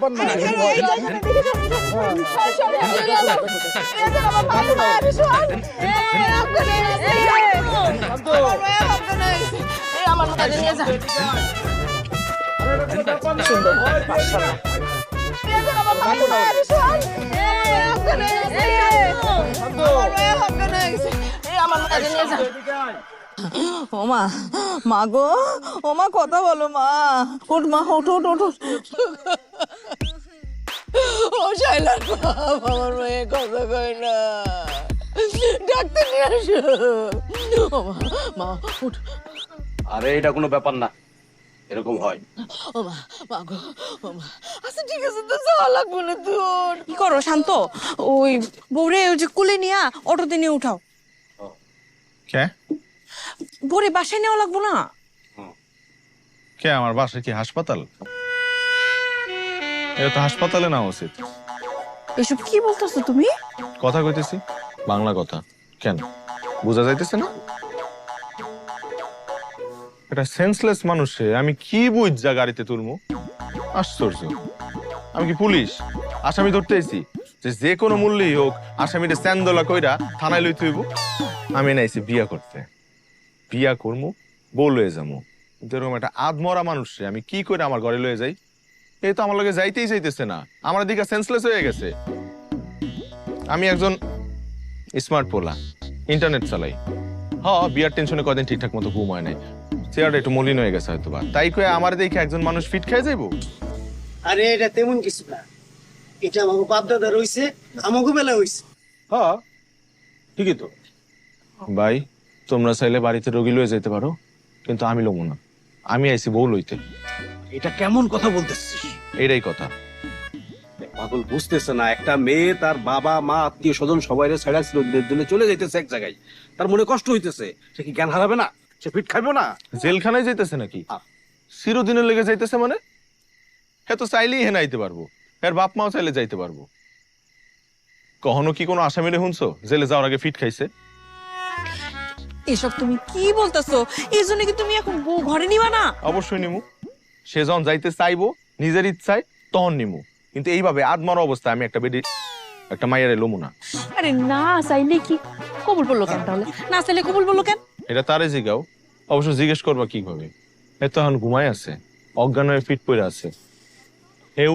ব্যাপার না। ওমা, মা গো, ওমা কথা বলো মা। উঠ মা, উঠ উঠ উঠ উঠ। ও শাইলার বাপ, আমার মেয়ে কথা কয় না, ডাক্তার নিয়ে আসো। ওমা, মা উঠ। আরে এটা কোনো ব্যাপার না, এরকম হয়। ওমা, মা গো, ওমা। আচ্ছা ঠিক আছে, তো যাওয়া লাগবে না তোর। কি করো শান্ত, ওই বউরে ওই যে কুলে নিয়া অটোতে নিয়ে উঠাও। কে বউরে বাসায় নেওয়া লাগবো না? কে আমার বাসায় কি হাসপাতাল? এটা তো হাসপাতালে না উচিত। এসব কি বলতেছো তুমি? কথা কইতেছি বাংলা কথা, কেন বোঝা যাইতেছে না? এটা সেন্সলেস মানুষে আমি কি বুঝা গাড়িতে তুলমু? আশ্চর্য, আমি কি পুলিশ? আসামি ধরতে আইছি যে কোনো মূল্যেই হোক আসামিটা স্যান্দোলা কইরা থানায় লইতে হইব। আমি নাইছি বিয়া করতে, বিয়া করমু, বউ লয়ে যামু। কিন্তু এরকম একটা আধমরা মানুষে আমি কি করে আমার ঘরে লয়ে যাই? এই তো আমার লগে যাইতেই চাইতেছে না, আমার দিকে সেন্সলেস হয়ে গেছে। আমি একজন স্মার্ট পোলা, ইন্টারনেট চালাই। বিয়ার টেনশনে কদিন ঠিকঠাক মতো ঘুম হয় নাই, চেয়ারটা একটু মলিন হয়ে গেছে হয়তো বা, তাই কয়ে আমার দেখে একজন মানুষ ফিট খেয়ে যাইবো? আরে এটা তেমন কিছু না, এটা আমাকে বাপ দাদা রইছে, আমাকে বেলা হইছে। হ্যাঁ ঠিকই তো। ভাই তোমরা চাইলে বাড়িতে রোগী লয়ে যেতে পারো, কিন্তু আমি লমু না। আমি আইছি বউ লইতে। এটা কেমন কথা বলতেছিস? এইটাই কথা। পাগল বুঝতেছে না, একটা মেয়ে তার বাবা মা আত্মীয় স্বজন সবাই ছেড়া ছিল দিনের জন্য চলে যাইতেছে এক জায়গায়, তার মনে কষ্ট হইতেছে, সে কি জ্ঞান হারাবে না? সে ফিট খাইবে না? জেলখানায় যাইতেছে নাকি? চিরদিনের লেগে যাইতেছে মানে? হ্যাঁ তো চাইলেই হেনা আইতে পারবো, এর বাপ মাও চাইলে যাইতে পারবো। কখনো কি কোনো আসামিরে শুনছো জেলে যাওয়ার আগে ফিট খাইছে? এসব তুমি কি বলতেছো? এই জন্য কি তুমি এখন বউ ঘরে নিবা না? অবশ্যই নিমু, সে যখন যাইতে চাইবো নিজের ইচ্ছায় তখন নিমু, কিন্তু এইভাবে আদমরা অবস্থায় আমি একটা মাইয়ারে লমু না। আরে না চাইলে কি কবুল বললো কেন তাহলে? না চাইলে কবুল বললো কেন? এটা তারে জিগাও, অবশ্য জিজ্ঞেস করবা কিভাবে? এ তো এখন ঘুমায় আছে, অজ্ঞান হয়ে ফিট পড়ে আছে,